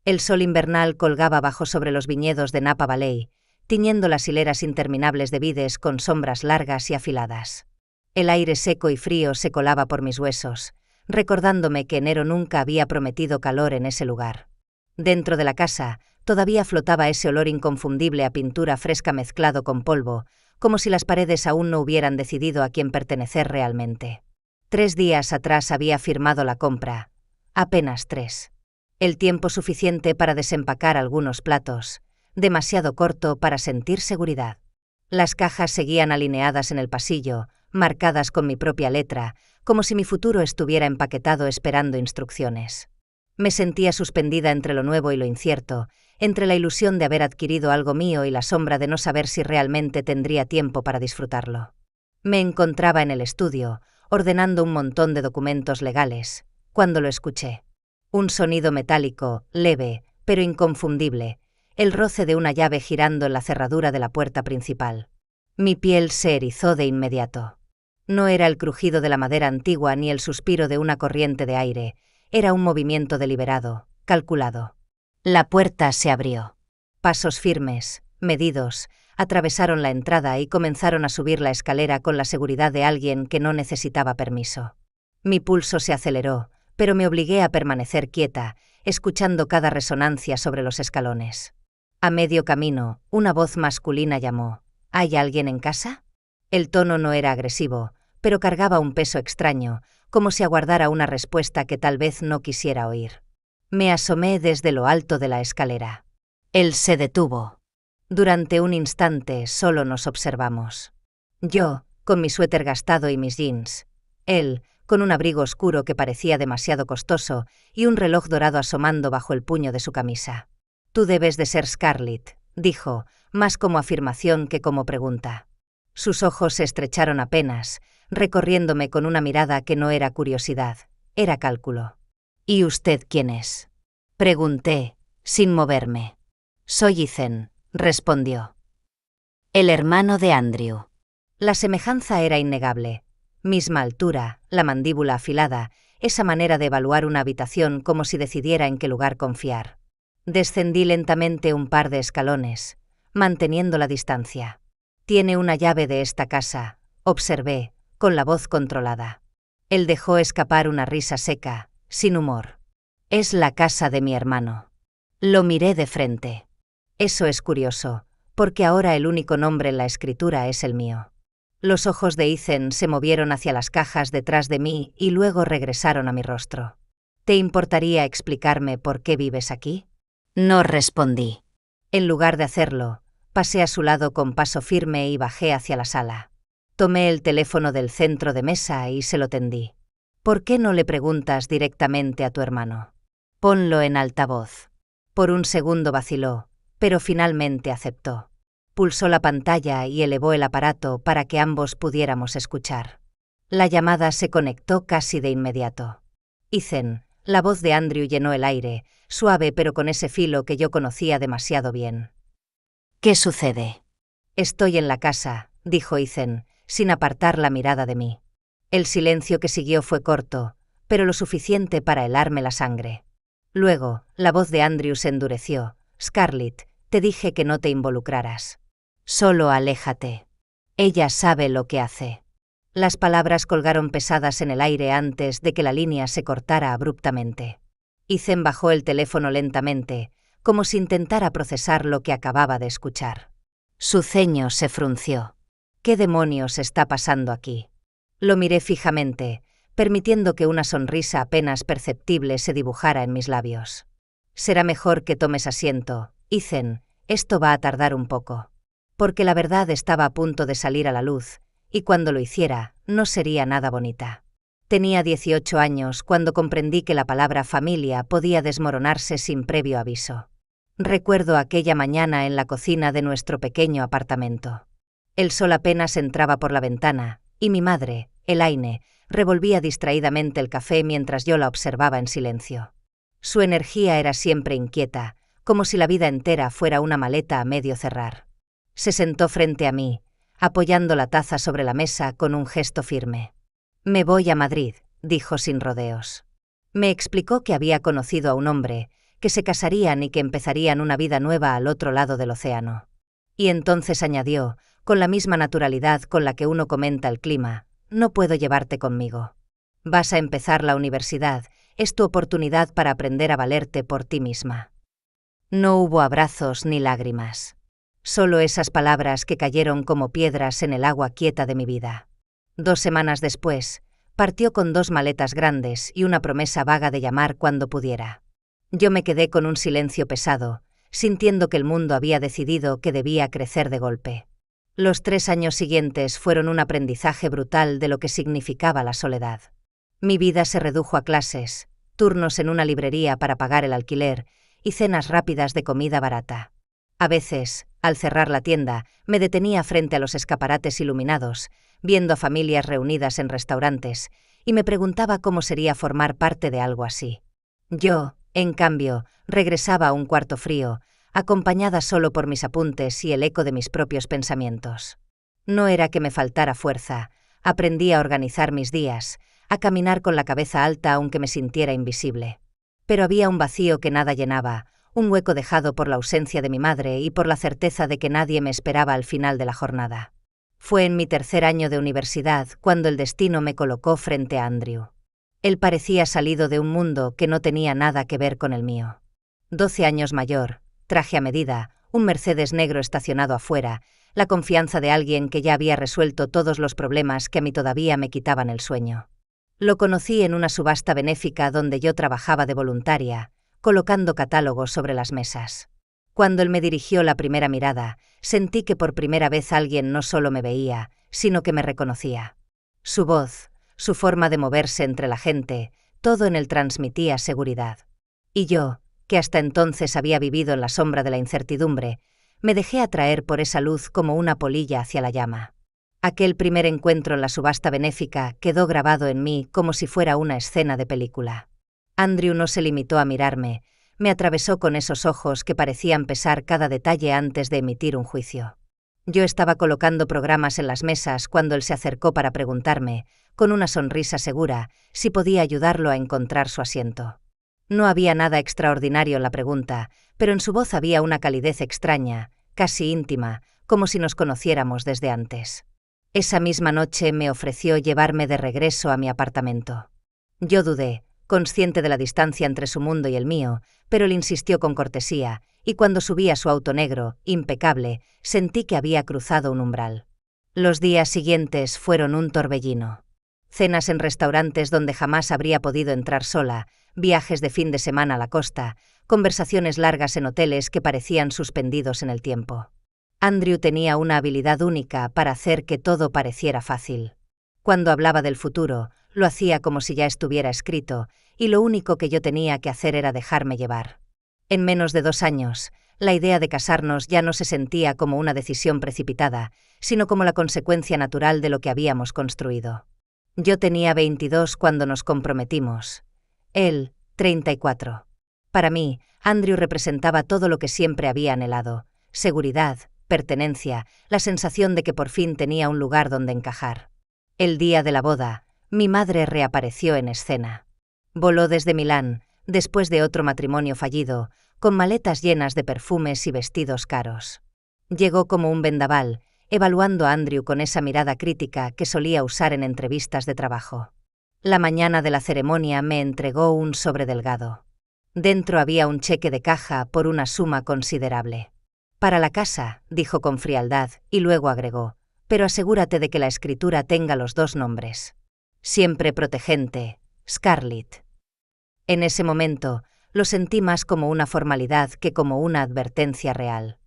El sol invernal colgaba bajo sobre los viñedos de Napa Valley, tiñendo las hileras interminables de vides con sombras largas y afiladas. El aire seco y frío se colaba por mis huesos, recordándome que enero nunca había prometido calor en ese lugar. Dentro de la casa, todavía flotaba ese olor inconfundible a pintura fresca mezclado con polvo, como si las paredes aún no hubieran decidido a quién pertenecer realmente. 3 días atrás había firmado la compra. Apenas 3. El tiempo suficiente para desempacar algunos platos, demasiado corto para sentir seguridad. Las cajas seguían alineadas en el pasillo, marcadas con mi propia letra, como si mi futuro estuviera empaquetado esperando instrucciones. Me sentía suspendida entre lo nuevo y lo incierto, entre la ilusión de haber adquirido algo mío y la sombra de no saber si realmente tendría tiempo para disfrutarlo. Me encontraba en el estudio, ordenando un montón de documentos legales, cuando lo escuché. Un sonido metálico, leve, pero inconfundible, el roce de una llave girando en la cerradura de la puerta principal. Mi piel se erizó de inmediato. No era el crujido de la madera antigua ni el suspiro de una corriente de aire, era un movimiento deliberado, calculado. La puerta se abrió. Pasos firmes, medidos, atravesaron la entrada y comenzaron a subir la escalera con la seguridad de alguien que no necesitaba permiso. Mi pulso se aceleró, pero me obligué a permanecer quieta, escuchando cada resonancia sobre los escalones. A medio camino, una voz masculina llamó: ¿Hay alguien en casa? El tono no era agresivo, pero cargaba un peso extraño, como si aguardara una respuesta que tal vez no quisiera oír. Me asomé desde lo alto de la escalera. Él se detuvo. Durante un instante solo nos observamos. Yo, con mi suéter gastado y mis jeans. Él, con un abrigo oscuro que parecía demasiado costoso y un reloj dorado asomando bajo el puño de su camisa. «Tú debes de ser Scarlett», dijo, más como afirmación que como pregunta. Sus ojos se estrecharon apenas, recorriéndome con una mirada que no era curiosidad, era cálculo. «¿Y usted quién es?», pregunté, sin moverme. «Soy Ethan», respondió. «El hermano de Andrew». La semejanza era innegable. Misma altura, la mandíbula afilada, esa manera de evaluar una habitación como si decidiera en qué lugar confiar. Descendí lentamente un par de escalones, manteniendo la distancia. «Tiene una llave de esta casa», observé, con la voz controlada. Él dejó escapar una risa seca, sin humor. «Es la casa de mi hermano». Lo miré de frente. Eso es curioso, porque ahora el único nombre en la escritura es el mío. Los ojos de Ethan se movieron hacia las cajas detrás de mí y luego regresaron a mi rostro. «¿Te importaría explicarme por qué vives aquí?». No respondí. En lugar de hacerlo, pasé a su lado con paso firme y bajé hacia la sala. Tomé el teléfono del centro de mesa y se lo tendí. «¿Por qué no le preguntas directamente a tu hermano? Ponlo en altavoz». Por un segundo vaciló, pero finalmente aceptó. Pulsó la pantalla y elevó el aparato para que ambos pudiéramos escuchar. La llamada se conectó casi de inmediato. «Ethan», la voz de Andrew llenó el aire, suave pero con ese filo que yo conocía demasiado bien. «¿Qué sucede?». «Estoy en la casa», dijo Ethan, sin apartar la mirada de mí. El silencio que siguió fue corto, pero lo suficiente para helarme la sangre. Luego, la voz de Andrew se endureció. «Scarlett, te dije que no te involucraras. Solo aléjate. Ella sabe lo que hace». Las palabras colgaron pesadas en el aire antes de que la línea se cortara abruptamente. Ethan bajó el teléfono lentamente, como si intentara procesar lo que acababa de escuchar. Su ceño se frunció. «¿Qué demonios está pasando aquí?». Lo miré fijamente, permitiendo que una sonrisa apenas perceptible se dibujara en mis labios. «Será mejor que tomes asiento, Ethan, esto va a tardar un poco». Porque la verdad estaba a punto de salir a la luz, y cuando lo hiciera, no sería nada bonita. Tenía 18 años cuando comprendí que la palabra familia podía desmoronarse sin previo aviso. Recuerdo aquella mañana en la cocina de nuestro pequeño apartamento. El sol apenas entraba por la ventana, y mi madre, Elaine, revolvía distraídamente el café mientras yo la observaba en silencio. Su energía era siempre inquieta, como si la vida entera fuera una maleta a medio cerrar. Se sentó frente a mí, apoyando la taza sobre la mesa con un gesto firme. «Me voy a Madrid», dijo sin rodeos. Me explicó que había conocido a un hombre, que se casarían y que empezarían una vida nueva al otro lado del océano. Y entonces añadió, con la misma naturalidad con la que uno comenta el clima: no puedo llevarte conmigo. Vas a empezar la universidad, es tu oportunidad para aprender a valerte por ti misma. No hubo abrazos ni lágrimas. Solo esas palabras que cayeron como piedras en el agua quieta de mi vida. 2 semanas después, partió con 2 maletas grandes y una promesa vaga de llamar cuando pudiera. Yo me quedé con un silencio pesado, sintiendo que el mundo había decidido que debía crecer de golpe. Los 3 años siguientes fueron un aprendizaje brutal de lo que significaba la soledad. Mi vida se redujo a clases, turnos en una librería para pagar el alquiler y cenas rápidas de comida barata. A veces, al cerrar la tienda, me detenía frente a los escaparates iluminados, viendo a familias reunidas en restaurantes, y me preguntaba cómo sería formar parte de algo así. Yo, en cambio, regresaba a un cuarto frío, acompañada solo por mis apuntes y el eco de mis propios pensamientos. No era que me faltara fuerza, aprendí a organizar mis días, a caminar con la cabeza alta aunque me sintiera invisible. Pero había un vacío que nada llenaba, un hueco dejado por la ausencia de mi madre y por la certeza de que nadie me esperaba al final de la jornada. Fue en mi 3er año de universidad cuando el destino me colocó frente a Andrew. Él parecía salido de un mundo que no tenía nada que ver con el mío. 12 años mayor, traje a medida, un Mercedes negro estacionado afuera, la confianza de alguien que ya había resuelto todos los problemas que a mí todavía me quitaban el sueño. Lo conocí en una subasta benéfica donde yo trabajaba de voluntaria, colocando catálogos sobre las mesas. Cuando él me dirigió la primera mirada, sentí que por primera vez alguien no solo me veía, sino que me reconocía. Su voz, su forma de moverse entre la gente, todo en él transmitía seguridad. Y yo, que hasta entonces había vivido en la sombra de la incertidumbre, me dejé atraer por esa luz como una polilla hacia la llama. Aquel primer encuentro en la subasta benéfica quedó grabado en mí como si fuera una escena de película. Andrew no se limitó a mirarme, me atravesó con esos ojos que parecían pesar cada detalle antes de emitir un juicio. Yo estaba colocando programas en las mesas cuando él se acercó para preguntarme, con una sonrisa segura, si podía ayudarlo a encontrar su asiento. No había nada extraordinario en la pregunta, pero en su voz había una calidez extraña, casi íntima, como si nos conociéramos desde antes. Esa misma noche me ofreció llevarme de regreso a mi apartamento. Yo dudé, consciente de la distancia entre su mundo y el mío, pero él insistió con cortesía, y cuando subí a su auto negro, impecable, sentí que había cruzado un umbral. Los días siguientes fueron un torbellino. Cenas en restaurantes donde jamás habría podido entrar sola, viajes de fin de semana a la costa, conversaciones largas en hoteles que parecían suspendidos en el tiempo. Andrew tenía una habilidad única para hacer que todo pareciera fácil. Cuando hablaba del futuro, lo hacía como si ya estuviera escrito, y lo único que yo tenía que hacer era dejarme llevar. En menos de 2 años, la idea de casarnos ya no se sentía como una decisión precipitada, sino como la consecuencia natural de lo que habíamos construido. Yo tenía 22 cuando nos comprometimos. Él, 34. Para mí, Andrew representaba todo lo que siempre había anhelado: seguridad, pertenencia, la sensación de que por fin tenía un lugar donde encajar. El día de la boda, mi madre reapareció en escena. Voló desde Milán, después de otro matrimonio fallido, con maletas llenas de perfumes y vestidos caros. Llegó como un vendaval, evaluando a Andrew con esa mirada crítica que solía usar en entrevistas de trabajo. La mañana de la ceremonia me entregó un sobre delgado. Dentro había un cheque de caja por una suma considerable. «Para la casa», dijo con frialdad, y luego agregó: «pero asegúrate de que la escritura tenga los 2 nombres. Siempre protegente, Scarlett». En ese momento, lo sentí más como una formalidad que como una advertencia real.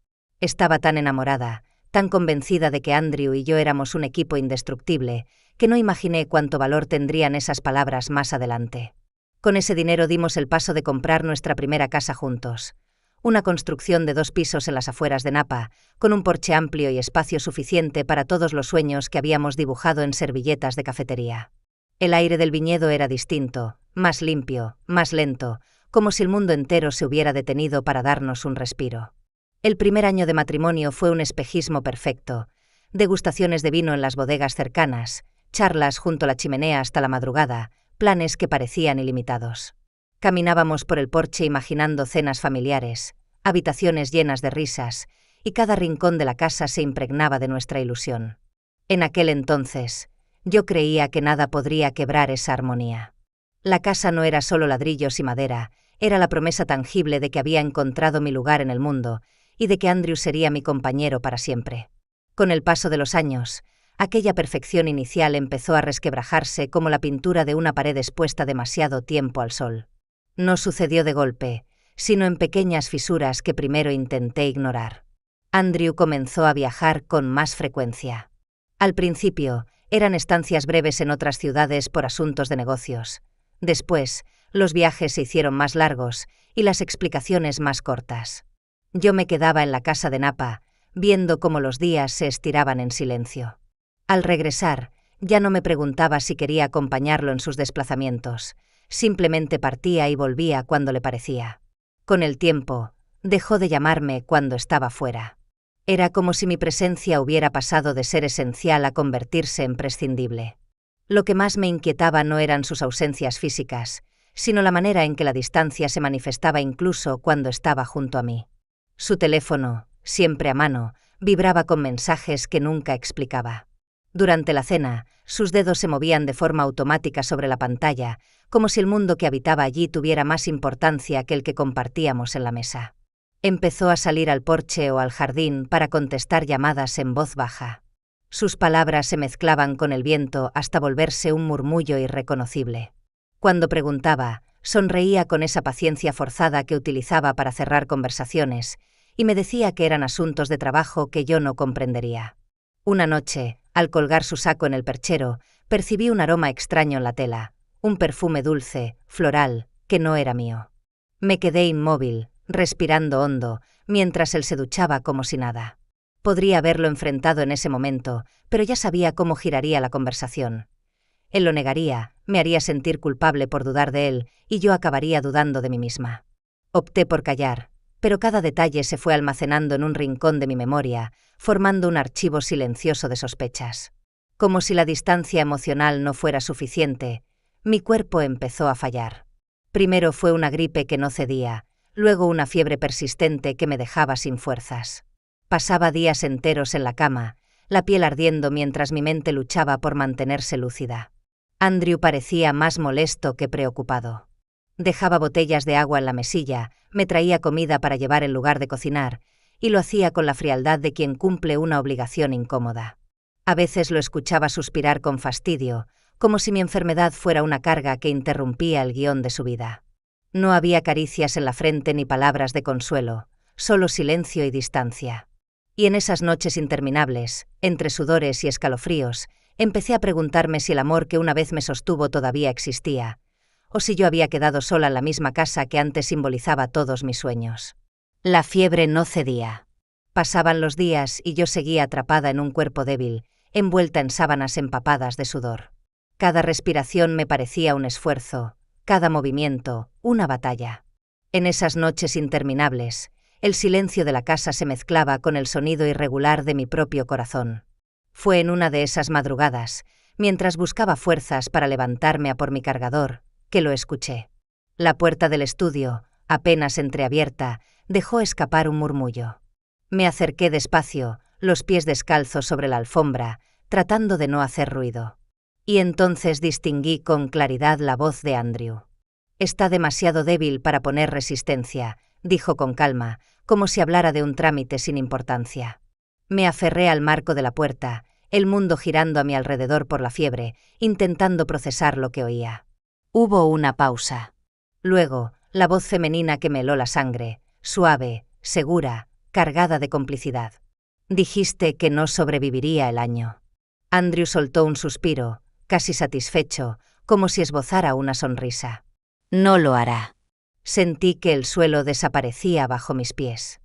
Estaba tan enamorada, tan convencida de que Andrew y yo éramos un equipo indestructible, que no imaginé cuánto valor tendrían esas palabras más adelante. Con ese dinero dimos el paso de comprar nuestra primera casa juntos. Una construcción de 2 pisos en las afueras de Napa, con un porche amplio y espacio suficiente para todos los sueños que habíamos dibujado en servilletas de cafetería. El aire del viñedo era distinto, más limpio, más lento, como si el mundo entero se hubiera detenido para darnos un respiro. El primer año de matrimonio fue un espejismo perfecto: degustaciones de vino en las bodegas cercanas, charlas junto a la chimenea hasta la madrugada, planes que parecían ilimitados. Caminábamos por el porche imaginando cenas familiares, habitaciones llenas de risas, y cada rincón de la casa se impregnaba de nuestra ilusión. En aquel entonces, yo creía que nada podría quebrar esa armonía. La casa no era solo ladrillos y madera, era la promesa tangible de que había encontrado mi lugar en el mundo y de que Andrew sería mi compañero para siempre. Con el paso de los años, aquella perfección inicial empezó a resquebrajarse como la pintura de una pared expuesta demasiado tiempo al sol. No sucedió de golpe, sino en pequeñas fisuras que primero intenté ignorar. Andrew comenzó a viajar con más frecuencia. Al principio, eran estancias breves en otras ciudades por asuntos de negocios. Después, los viajes se hicieron más largos y las explicaciones más cortas. Yo me quedaba en la casa de Napa, viendo cómo los días se estiraban en silencio. Al regresar, ya no me preguntaba si quería acompañarlo en sus desplazamientos. Simplemente partía y volvía cuando le parecía. Con el tiempo, dejó de llamarme cuando estaba fuera. Era como si mi presencia hubiera pasado de ser esencial a convertirse en prescindible. Lo que más me inquietaba no eran sus ausencias físicas, sino la manera en que la distancia se manifestaba incluso cuando estaba junto a mí. Su teléfono, siempre a mano, vibraba con mensajes que nunca explicaba. Durante la cena, sus dedos se movían de forma automática sobre la pantalla, como si el mundo que habitaba allí tuviera más importancia que el que compartíamos en la mesa. Empezó a salir al porche o al jardín para contestar llamadas en voz baja. Sus palabras se mezclaban con el viento hasta volverse un murmullo irreconocible. Cuando preguntaba, sonreía con esa paciencia forzada que utilizaba para cerrar conversaciones, y me decía que eran asuntos de trabajo que yo no comprendería. Una noche, al colgar su saco en el perchero, percibí un aroma extraño en la tela, un perfume dulce, floral, que no era mío. Me quedé inmóvil, respirando hondo, mientras él se duchaba como si nada. Podría haberlo enfrentado en ese momento, pero ya sabía cómo giraría la conversación. Él lo negaría, me haría sentir culpable por dudar de él, y yo acabaría dudando de mí misma. Opté por callar, pero cada detalle se fue almacenando en un rincón de mi memoria, formando un archivo silencioso de sospechas. Como si la distancia emocional no fuera suficiente, mi cuerpo empezó a fallar. Primero fue una gripe que no cedía, luego una fiebre persistente que me dejaba sin fuerzas. Pasaba días enteros en la cama, la piel ardiendo mientras mi mente luchaba por mantenerse lúcida. Andrew parecía más molesto que preocupado. Dejaba botellas de agua en la mesilla, me traía comida para llevar en lugar de cocinar, y lo hacía con la frialdad de quien cumple una obligación incómoda. A veces lo escuchaba suspirar con fastidio, como si mi enfermedad fuera una carga que interrumpía el guión de su vida. No había caricias en la frente ni palabras de consuelo, solo silencio y distancia. Y en esas noches interminables, entre sudores y escalofríos, empecé a preguntarme si el amor que una vez me sostuvo todavía existía, o si yo había quedado sola en la misma casa que antes simbolizaba todos mis sueños. La fiebre no cedía. Pasaban los días y yo seguía atrapada en un cuerpo débil, envuelta en sábanas empapadas de sudor. Cada respiración me parecía un esfuerzo, cada movimiento, una batalla. En esas noches interminables, el silencio de la casa se mezclaba con el sonido irregular de mi propio corazón. Fue en una de esas madrugadas, mientras buscaba fuerzas para levantarme a por mi cargador, que lo escuché. La puerta del estudio, apenas entreabierta, dejó escapar un murmullo. Me acerqué despacio, los pies descalzos sobre la alfombra, tratando de no hacer ruido. Y entonces distinguí con claridad la voz de Andrew. «Está demasiado débil para poner resistencia», dijo con calma, como si hablara de un trámite sin importancia. Me aferré al marco de la puerta, el mundo girando a mi alrededor por la fiebre, intentando procesar lo que oía. Hubo una pausa. Luego, la voz femenina que me heló la sangre, suave, segura, cargada de complicidad. «Dijiste que no sobreviviría el año». Andrew soltó un suspiro, casi satisfecho, como si esbozara una sonrisa. «No lo hará». Sentí que el suelo desaparecía bajo mis pies.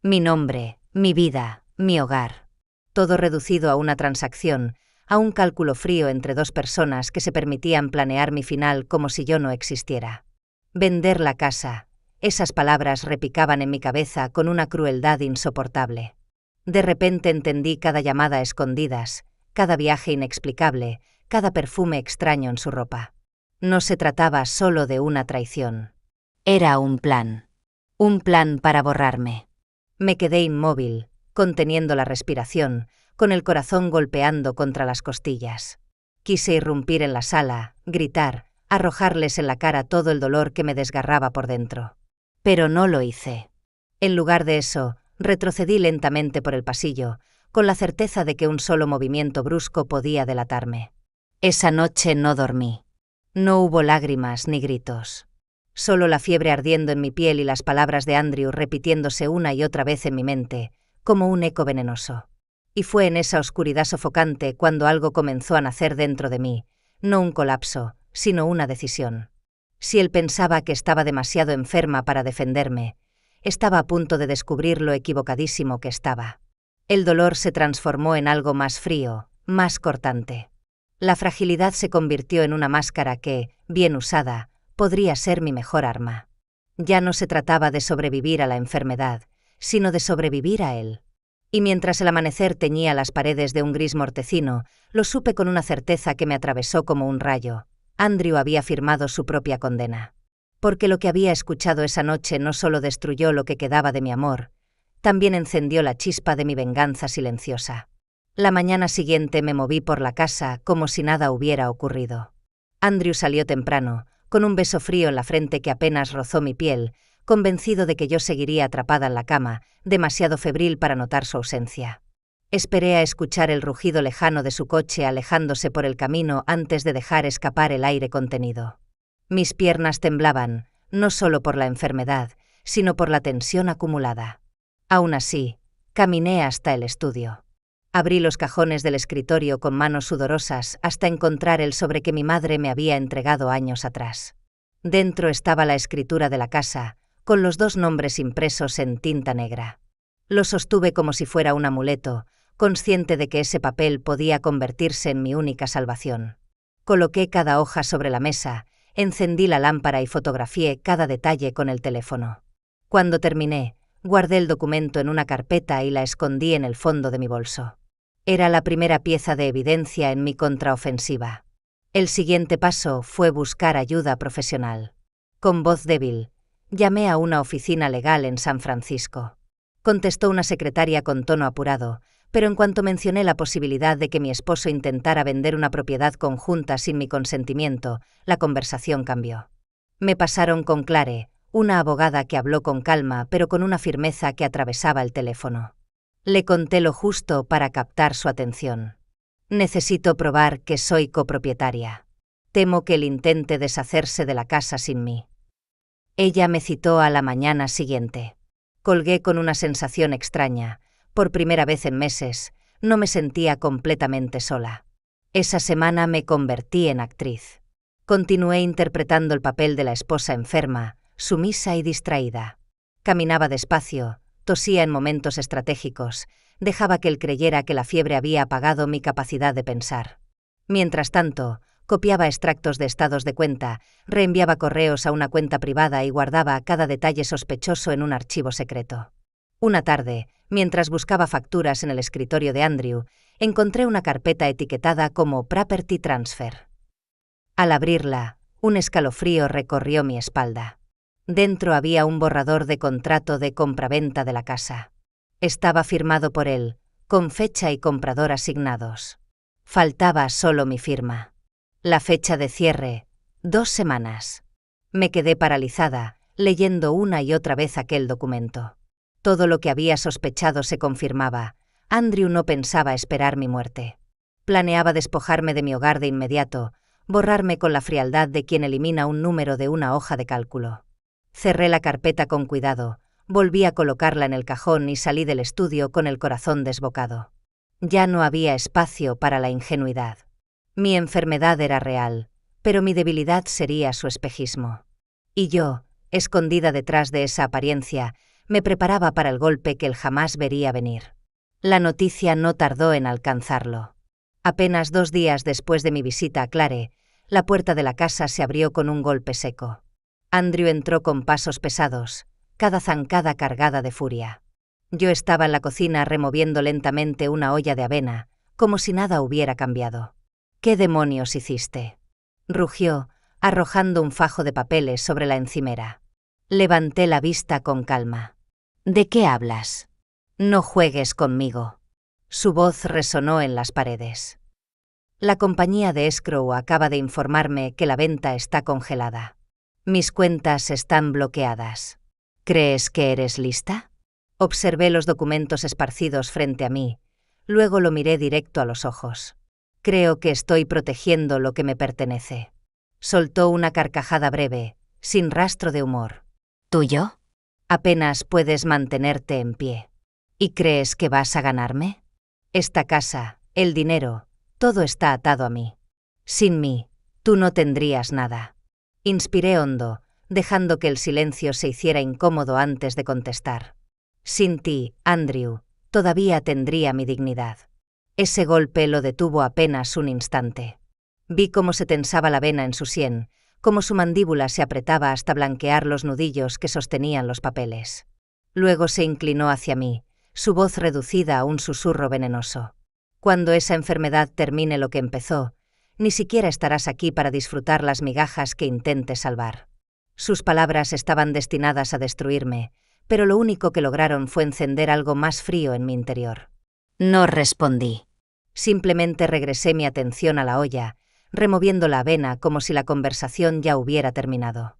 Mi nombre, mi vida, mi hogar. Todo reducido a una transacción, a un cálculo frío entre dos personas que se permitían planear mi final como si yo no existiera. Vender la casa. Esas palabras repicaban en mi cabeza con una crueldad insoportable. De repente entendí cada llamada a escondidas, cada viaje inexplicable, cada perfume extraño en su ropa. No se trataba solo de una traición. Era un plan. Un plan para borrarme. Me quedé inmóvil, conteniendo la respiración, con el corazón golpeando contra las costillas. Quise irrumpir en la sala, gritar, arrojarles en la cara todo el dolor que me desgarraba por dentro. Pero no lo hice. En lugar de eso, retrocedí lentamente por el pasillo, con la certeza de que un solo movimiento brusco podía delatarme. Esa noche no dormí. No hubo lágrimas ni gritos. Solo la fiebre ardiendo en mi piel y las palabras de Andrew repitiéndose una y otra vez en mi mente, como un eco venenoso. Y fue en esa oscuridad sofocante cuando algo comenzó a nacer dentro de mí, no un colapso, sino una decisión. Si él pensaba que estaba demasiado enferma para defenderme, estaba a punto de descubrir lo equivocadísimo que estaba. El dolor se transformó en algo más frío, más cortante. La fragilidad se convirtió en una máscara que, bien usada, podría ser mi mejor arma. Ya no se trataba de sobrevivir a la enfermedad, sino de sobrevivir a él. Y mientras el amanecer teñía las paredes de un gris mortecino, lo supe con una certeza que me atravesó como un rayo. Andrew había firmado su propia condena. Porque lo que había escuchado esa noche no solo destruyó lo que quedaba de mi amor, también encendió la chispa de mi venganza silenciosa. La mañana siguiente me moví por la casa como si nada hubiera ocurrido. Andrew salió temprano, con un beso frío en la frente que apenas rozó mi piel, convencido de que yo seguiría atrapada en la cama, demasiado febril para notar su ausencia. Esperé a escuchar el rugido lejano de su coche alejándose por el camino antes de dejar escapar el aire contenido. Mis piernas temblaban, no solo por la enfermedad, sino por la tensión acumulada. Aún así, caminé hasta el estudio. Abrí los cajones del escritorio con manos sudorosas hasta encontrar el sobre que mi madre me había entregado años atrás. Dentro estaba la escritura de la casa, con los 2 nombres impresos en tinta negra. Lo sostuve como si fuera un amuleto, consciente de que ese papel podía convertirse en mi única salvación. Coloqué cada hoja sobre la mesa, encendí la lámpara y fotografié cada detalle con el teléfono. Cuando terminé, guardé el documento en una carpeta y la escondí en el fondo de mi bolso. Era la primera pieza de evidencia en mi contraofensiva. El siguiente paso fue buscar ayuda profesional. Con voz débil, llamé a una oficina legal en San Francisco. Contestó una secretaria con tono apurado, pero en cuanto mencioné la posibilidad de que mi esposo intentara vender una propiedad conjunta sin mi consentimiento, la conversación cambió. Me pasaron con Clare, una abogada que habló con calma pero con una firmeza que atravesaba el teléfono. Le conté lo justo para captar su atención. Necesito probar que soy copropietaria. Temo que él intente deshacerse de la casa sin mí. Ella me citó a la mañana siguiente. Colgué con una sensación extraña. Por primera vez en meses, no me sentía completamente sola. Esa semana me convertí en actriz. Continué interpretando el papel de la esposa enferma, sumisa y distraída. Caminaba despacio, tosía en momentos estratégicos, dejaba que él creyera que la fiebre había apagado mi capacidad de pensar. Mientras tanto, copiaba extractos de estados de cuenta, reenviaba correos a una cuenta privada y guardaba cada detalle sospechoso en un archivo secreto. Una tarde, mientras buscaba facturas en el escritorio de Andrew, encontré una carpeta etiquetada como Property Transfer. Al abrirla, un escalofrío recorrió mi espalda. Dentro había un borrador de contrato de compraventa de la casa. Estaba firmado por él, con fecha y comprador asignados. Faltaba solo mi firma. La fecha de cierre, 2 semanas. Me quedé paralizada, leyendo una y otra vez aquel documento. Todo lo que había sospechado se confirmaba. Andrew no pensaba esperar mi muerte. Planeaba despojarme de mi hogar de inmediato, borrarme con la frialdad de quien elimina un número de una hoja de cálculo. Cerré la carpeta con cuidado, volví a colocarla en el cajón y salí del estudio con el corazón desbocado. Ya no había espacio para la ingenuidad. Mi enfermedad era real, pero mi debilidad sería su espejismo. Y yo, escondida detrás de esa apariencia, me preparaba para el golpe que él jamás vería venir. La noticia no tardó en alcanzarlo. Apenas 2 días después de mi visita a Clare, la puerta de la casa se abrió con un golpe seco. Andrew entró con pasos pesados, cada zancada cargada de furia. Yo estaba en la cocina removiendo lentamente una olla de avena, como si nada hubiera cambiado. «¿Qué demonios hiciste?», rugió, arrojando un fajo de papeles sobre la encimera. Levanté la vista con calma. ¿De qué hablas? No juegues conmigo. Su voz resonó en las paredes. La compañía de escrow acaba de informarme que la venta está congelada. Mis cuentas están bloqueadas. ¿Crees que eres lista? Observé los documentos esparcidos frente a mí, luego lo miré directo a los ojos. Creo que estoy protegiendo lo que me pertenece. Soltó una carcajada breve, sin rastro de humor. ¿Tuyo? Apenas puedes mantenerte en pie. ¿Y crees que vas a ganarme? Esta casa, el dinero, todo está atado a mí. Sin mí, tú no tendrías nada. Inspiré hondo, dejando que el silencio se hiciera incómodo antes de contestar. Sin ti, Andrew, todavía tendría mi dignidad. Ese golpe lo detuvo apenas un instante. Vi cómo se tensaba la vena en su sien, cómo su mandíbula se apretaba hasta blanquear los nudillos que sostenían los papeles. Luego se inclinó hacia mí, su voz reducida a un susurro venenoso. Cuando esa enfermedad termine lo que empezó, ni siquiera estarás aquí para disfrutar las migajas que intentes salvar. Sus palabras estaban destinadas a destruirme, pero lo único que lograron fue encender algo más frío en mi interior. No respondí. Simplemente regresé mi atención a la olla, removiendo la avena como si la conversación ya hubiera terminado.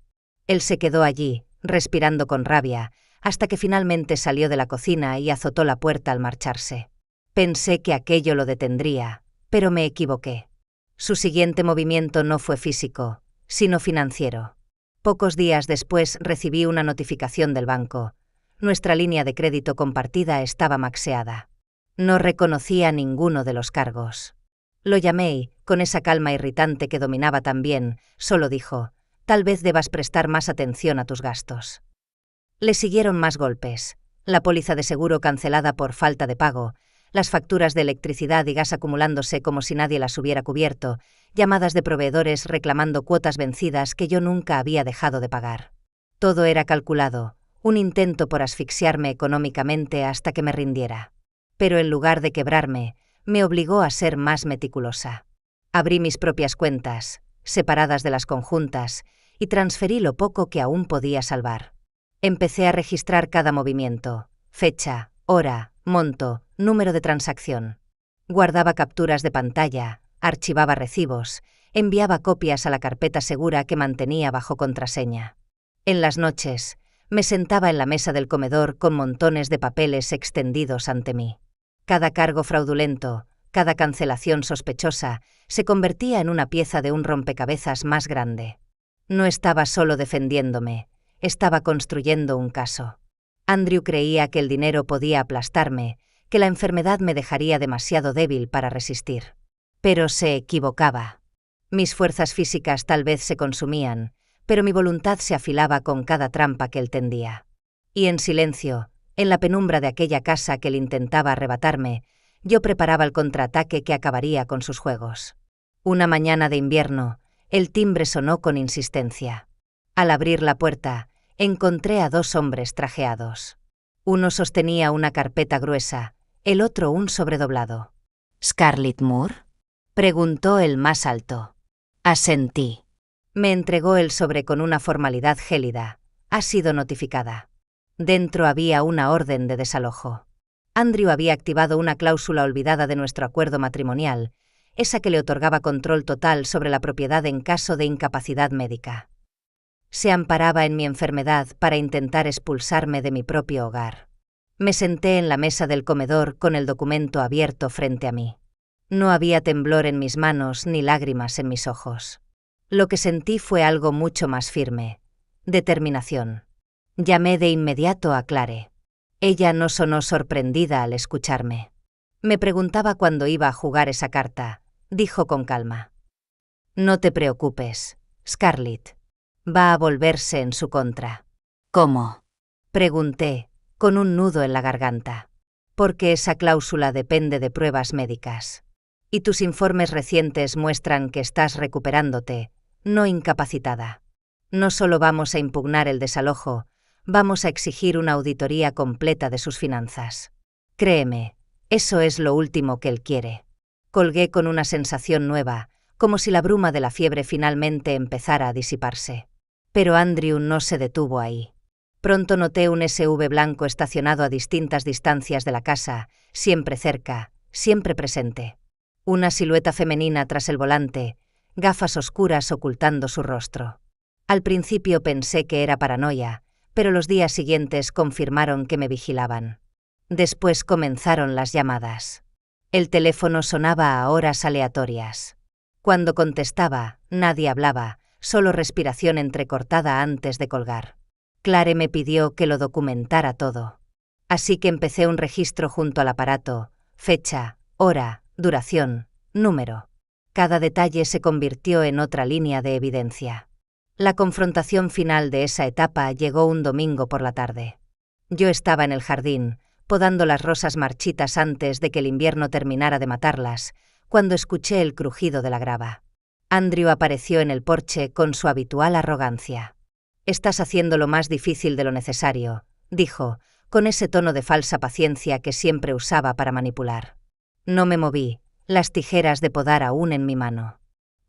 Él se quedó allí, respirando con rabia, hasta que finalmente salió de la cocina y azotó la puerta al marcharse. Pensé que aquello lo detendría, pero me equivoqué. Su siguiente movimiento no fue físico, sino financiero. Pocos días después recibí una notificación del banco. Nuestra línea de crédito compartida estaba maxeada. No reconocía ninguno de los cargos. Lo llamé y, con esa calma irritante que dominaba también, solo dijo: «Tal vez debas prestar más atención a tus gastos». Le siguieron más golpes. La póliza de seguro cancelada por falta de pago, las facturas de electricidad y gas acumulándose como si nadie las hubiera cubierto, llamadas de proveedores reclamando cuotas vencidas que yo nunca había dejado de pagar. Todo era calculado, un intento por asfixiarme económicamente hasta que me rindiera. Pero en lugar de quebrarme, me obligó a ser más meticulosa. Abrí mis propias cuentas, separadas de las conjuntas, y transferí lo poco que aún podía salvar. Empecé a registrar cada movimiento, fecha, hora, monto, número de transacción. Guardaba capturas de pantalla, archivaba recibos, enviaba copias a la carpeta segura que mantenía bajo contraseña. En las noches, me sentaba en la mesa del comedor con montones de papeles extendidos ante mí. Cada cargo fraudulento, cada cancelación sospechosa, se convertía en una pieza de un rompecabezas más grande. No estaba solo defendiéndome, estaba construyendo un caso. Andrew creía que el dinero podía aplastarme, que la enfermedad me dejaría demasiado débil para resistir. Pero se equivocaba. Mis fuerzas físicas tal vez se consumían, pero mi voluntad se afilaba con cada trampa que él tendía. Y en silencio, en la penumbra de aquella casa que él intentaba arrebatarme, yo preparaba el contraataque que acabaría con sus juegos. Una mañana de invierno, el timbre sonó con insistencia. Al abrir la puerta, encontré a dos hombres trajeados. Uno sostenía una carpeta gruesa, el otro un sobredoblado. «¿Scarlett Moore?», preguntó el más alto. Asentí. Me entregó el sobre con una formalidad gélida. «Ha sido notificada». Dentro había una orden de desalojo. Andrew había activado una cláusula olvidada de nuestro acuerdo matrimonial, esa que le otorgaba control total sobre la propiedad en caso de incapacidad médica. Se amparaba en mi enfermedad para intentar expulsarme de mi propio hogar. Me senté en la mesa del comedor con el documento abierto frente a mí. No había temblor en mis manos ni lágrimas en mis ojos. Lo que sentí fue algo mucho más firme: determinación. Llamé de inmediato a Clare. Ella no sonó sorprendida al escucharme. Me preguntaba cuándo iba a jugar esa carta. Dijo con calma: «No te preocupes, Scarlett. Va a volverse en su contra». «¿Cómo?», pregunté, con un nudo en la garganta. «Porque esa cláusula depende de pruebas médicas. Y tus informes recientes muestran que estás recuperándote, no incapacitada. No solo vamos a impugnar el desalojo, vamos a exigir una auditoría completa de sus finanzas. Créeme, eso es lo último que él quiere». Colgué con una sensación nueva, como si la bruma de la fiebre finalmente empezara a disiparse. Pero Andrew no se detuvo ahí. Pronto noté un SUV blanco estacionado a distintas distancias de la casa, siempre cerca, siempre presente. Una silueta femenina tras el volante, gafas oscuras ocultando su rostro. Al principio pensé que era paranoia, pero los días siguientes confirmaron que me vigilaban. Después comenzaron las llamadas. El teléfono sonaba a horas aleatorias. Cuando contestaba, nadie hablaba, solo respiración entrecortada antes de colgar. Clare me pidió que lo documentara todo. Así que empecé un registro junto al aparato: fecha, hora, duración, número. Cada detalle se convirtió en otra línea de evidencia. La confrontación final de esa etapa llegó un domingo por la tarde. Yo estaba en el jardín, podando las rosas marchitas antes de que el invierno terminara de matarlas, cuando escuché el crujido de la grava. Andrew apareció en el porche con su habitual arrogancia. «Estás haciendo lo más difícil de lo necesario», dijo, con ese tono de falsa paciencia que siempre usaba para manipular. No me moví, las tijeras de podar aún en mi mano.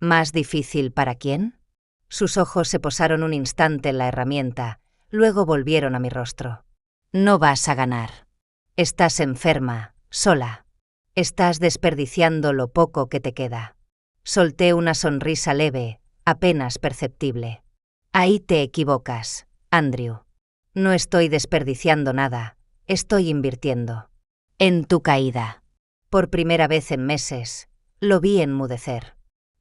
¿Más difícil para quién? Sus ojos se posaron un instante en la herramienta, luego volvieron a mi rostro. No vas a ganar. Estás enferma, sola. Estás desperdiciando lo poco que te queda. Solté una sonrisa leve, apenas perceptible. Ahí te equivocas, Andrew. No estoy desperdiciando nada, estoy invirtiendo. En tu caída. Por primera vez en meses, lo vi enmudecer.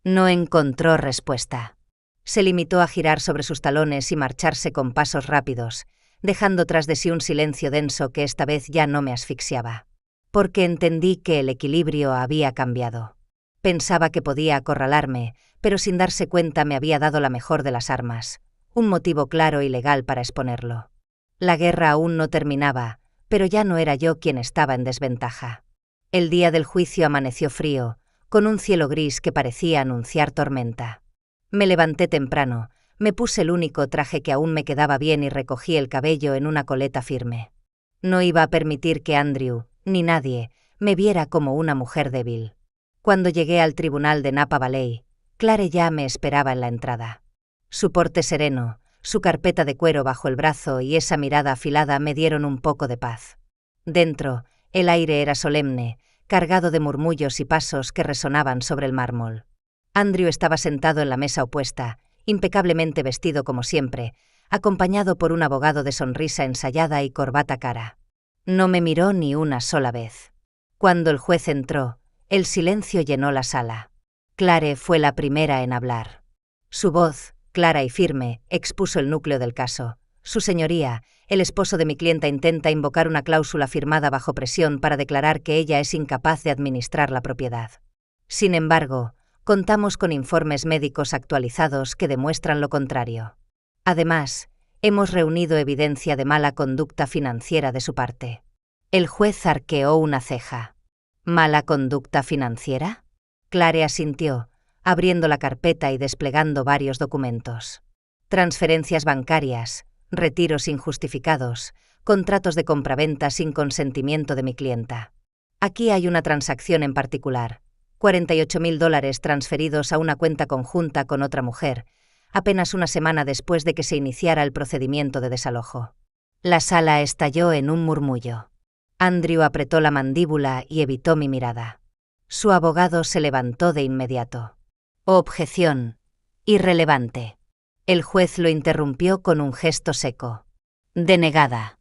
No encontró respuesta. Se limitó a girar sobre sus talones y marcharse con pasos rápidos, dejando tras de sí un silencio denso que esta vez ya no me asfixiaba. Porque entendí que el equilibrio había cambiado. Pensaba que podía acorralarme, pero sin darse cuenta me había dado la mejor de las armas, un motivo claro y legal para exponerlo. La guerra aún no terminaba, pero ya no era yo quien estaba en desventaja. El día del juicio amaneció frío, con un cielo gris que parecía anunciar tormenta. Me levanté temprano, me puse el único traje que aún me quedaba bien y recogí el cabello en una coleta firme. No iba a permitir que Andrew, ni nadie, me viera como una mujer débil. Cuando llegué al tribunal de Napa Valley, Clare ya me esperaba en la entrada. Su porte sereno, su carpeta de cuero bajo el brazo y esa mirada afilada me dieron un poco de paz. Dentro, el aire era solemne, cargado de murmullos y pasos que resonaban sobre el mármol. Andrew estaba sentado en la mesa opuesta, impecablemente vestido como siempre, acompañado por un abogado de sonrisa ensayada y corbata cara. No me miró ni una sola vez. Cuando el juez entró, el silencio llenó la sala. Clare fue la primera en hablar. Su voz, clara y firme, expuso el núcleo del caso. Su señoría, el esposo de mi clienta intenta invocar una cláusula firmada bajo presión para declarar que ella es incapaz de administrar la propiedad. Sin embargo, contamos con informes médicos actualizados que demuestran lo contrario. Además, hemos reunido evidencia de mala conducta financiera de su parte. El juez arqueó una ceja. ¿Mala conducta financiera? Clare asintió, abriendo la carpeta y desplegando varios documentos. Transferencias bancarias, retiros injustificados, contratos de compraventa sin consentimiento de mi clienta. Aquí hay una transacción en particular, $48.000 transferidos a una cuenta conjunta con otra mujer, apenas una semana después de que se iniciara el procedimiento de desalojo. La sala estalló en un murmullo. Andrew apretó la mandíbula y evitó mi mirada. Su abogado se levantó de inmediato. Objeción. Irrelevante. El juez lo interrumpió con un gesto seco. Denegada.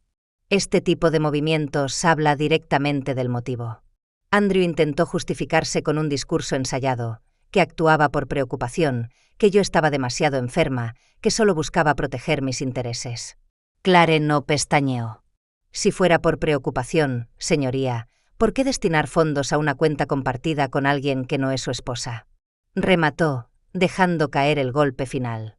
Este tipo de movimientos habla directamente del motivo. Andrew intentó justificarse con un discurso ensayado, que actuaba por preocupación, que yo estaba demasiado enferma, que solo buscaba proteger mis intereses. Clare no pestañeó. Si fuera por preocupación, señoría, ¿por qué destinar fondos a una cuenta compartida con alguien que no es su esposa? Remató, dejando caer el golpe final.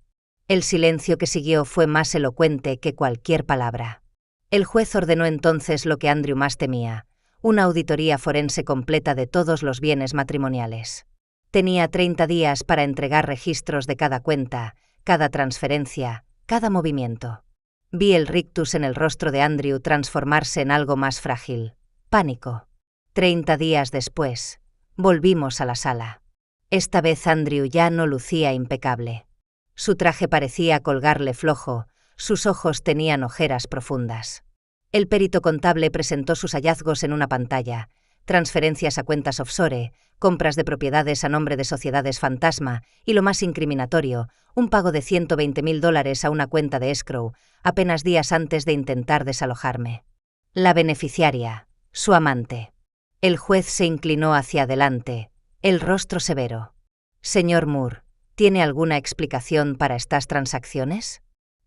El silencio que siguió fue más elocuente que cualquier palabra. El juez ordenó entonces lo que Andrew más temía, una auditoría forense completa de todos los bienes matrimoniales. Tenía 30 días para entregar registros de cada cuenta, cada transferencia, cada movimiento. Vi el rictus en el rostro de Andrew transformarse en algo más frágil. Pánico. 30 días después, volvimos a la sala. Esta vez Andrew ya no lucía impecable. Su traje parecía colgarle flojo, Sus ojos tenían ojeras profundas. El perito contable presentó sus hallazgos en una pantalla: transferencias a cuentas offshore, compras de propiedades a nombre de sociedades fantasma y, lo más incriminatorio, un pago de $120.000 a una cuenta de escrow, apenas días antes de intentar desalojarme. La beneficiaria, su amante. El juez se inclinó hacia adelante, el rostro severo. Señor Moore, ¿tiene alguna explicación para estas transacciones?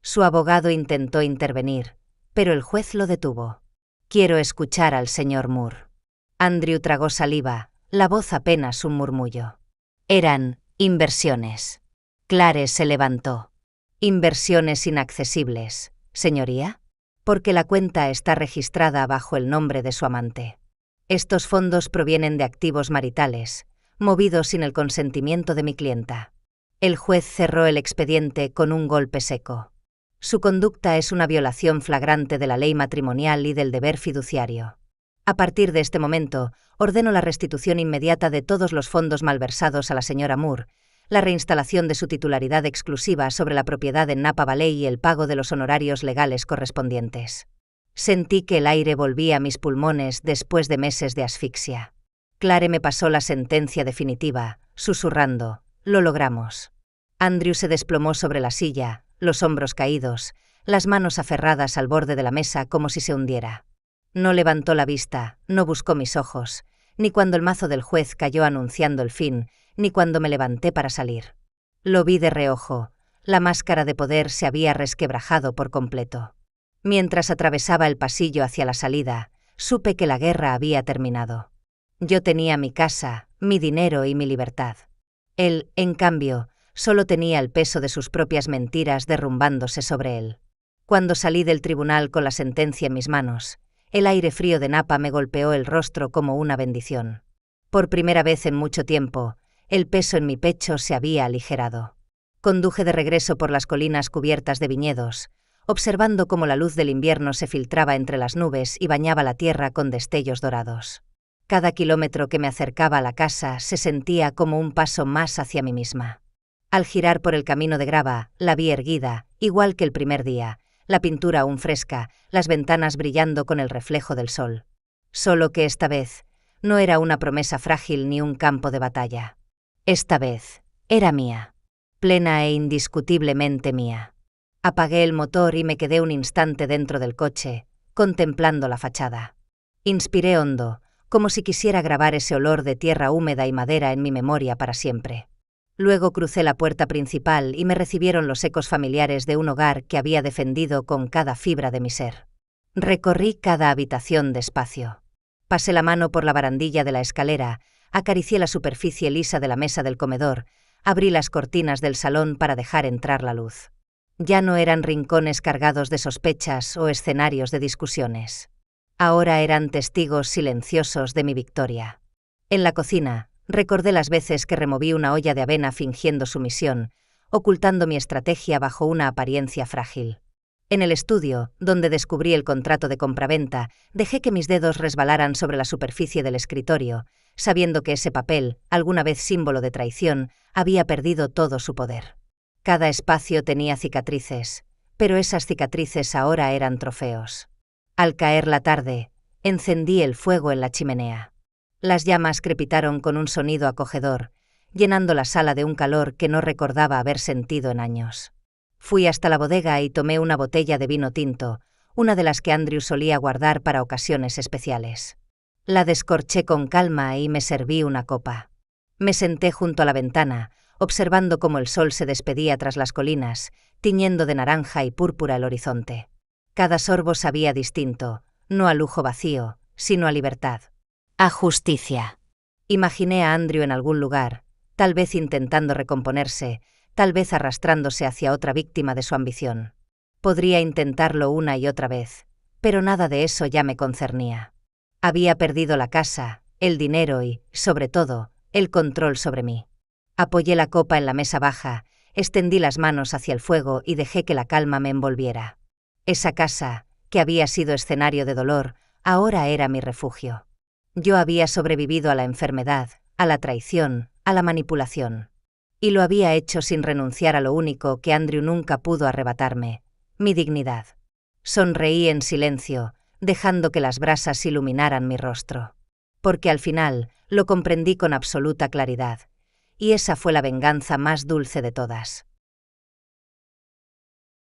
Su abogado intentó intervenir, pero el juez lo detuvo. Quiero escuchar al señor Moore. Andrew tragó saliva, la voz apenas un murmullo. Eran inversiones. Clare se levantó. Inversiones inaccesibles, señoría, porque la cuenta está registrada bajo el nombre de su amante. Estos fondos provienen de activos maritales, movidos sin el consentimiento de mi clienta. El juez cerró el expediente con un golpe seco. Su conducta es una violación flagrante de la ley matrimonial y del deber fiduciario. A partir de este momento, ordeno la restitución inmediata de todos los fondos malversados a la señora Moore, la reinstalación de su titularidad exclusiva sobre la propiedad en Napa Valley y el pago de los honorarios legales correspondientes. Sentí que el aire volvía a mis pulmones después de meses de asfixia. Clare me pasó la sentencia definitiva, susurrando: «Lo logramos». Andrew se desplomó sobre la silla, los hombros caídos, las manos aferradas al borde de la mesa como si se hundiera. No levantó la vista, no buscó mis ojos, ni cuando el mazo del juez cayó anunciando el fin, ni cuando me levanté para salir. Lo vi de reojo, la máscara de poder se había resquebrajado por completo. Mientras atravesaba el pasillo hacia la salida, supe que la guerra había terminado. Yo tenía mi casa, mi dinero y mi libertad. Él, en cambio, solo tenía el peso de sus propias mentiras derrumbándose sobre él. Cuando salí del tribunal con la sentencia en mis manos, el aire frío de Napa me golpeó el rostro como una bendición. Por primera vez en mucho tiempo, el peso en mi pecho se había aligerado. Conduje de regreso por las colinas cubiertas de viñedos, observando cómo la luz del invierno se filtraba entre las nubes y bañaba la tierra con destellos dorados. Cada kilómetro que me acercaba a la casa se sentía como un paso más hacia mí misma. Al girar por el camino de grava, la vi erguida, igual que el primer día, la pintura aún fresca, las ventanas brillando con el reflejo del sol. Solo que esta vez no era una promesa frágil ni un campo de batalla. Esta vez era mía, plena e indiscutiblemente mía. Apagué el motor y me quedé un instante dentro del coche, contemplando la fachada. Inspiré hondo, como si quisiera grabar ese olor de tierra húmeda y madera en mi memoria para siempre. Luego crucé la puerta principal y me recibieron los ecos familiares de un hogar que había defendido con cada fibra de mi ser. Recorrí cada habitación despacio. Pasé la mano por la barandilla de la escalera, acaricié la superficie lisa de la mesa del comedor, abrí las cortinas del salón para dejar entrar la luz. Ya no eran rincones cargados de sospechas o escenarios de discusiones. Ahora eran testigos silenciosos de mi victoria. En la cocina, recordé las veces que removí una olla de avena fingiendo sumisión, ocultando mi estrategia bajo una apariencia frágil. En el estudio, donde descubrí el contrato de compraventa, dejé que mis dedos resbalaran sobre la superficie del escritorio, sabiendo que ese papel, alguna vez símbolo de traición, había perdido todo su poder. Cada espacio tenía cicatrices, pero esas cicatrices ahora eran trofeos. Al caer la tarde, encendí el fuego en la chimenea. Las llamas crepitaron con un sonido acogedor, llenando la sala de un calor que no recordaba haber sentido en años. Fui hasta la bodega y tomé una botella de vino tinto, una de las que Andrew solía guardar para ocasiones especiales. La descorché con calma y me serví una copa. Me senté junto a la ventana, observando cómo el sol se despedía tras las colinas, tiñendo de naranja y púrpura el horizonte. Cada sorbo sabía distinto, no a lujo vacío, sino a libertad. A justicia. Imaginé a Andrew en algún lugar, tal vez intentando recomponerse, tal vez arrastrándose hacia otra víctima de su ambición. Podría intentarlo una y otra vez, pero nada de eso ya me concernía. Había perdido la casa, el dinero y, sobre todo, el control sobre mí. Apoyé la copa en la mesa baja, extendí las manos hacia el fuego y dejé que la calma me envolviera. Esa casa, que había sido escenario de dolor, ahora era mi refugio. Yo había sobrevivido a la enfermedad, a la traición, a la manipulación. Y lo había hecho sin renunciar a lo único que Andrew nunca pudo arrebatarme, mi dignidad. Sonreí en silencio, dejando que las brasas iluminaran mi rostro. Porque al final lo comprendí con absoluta claridad, y esa fue la venganza más dulce de todas.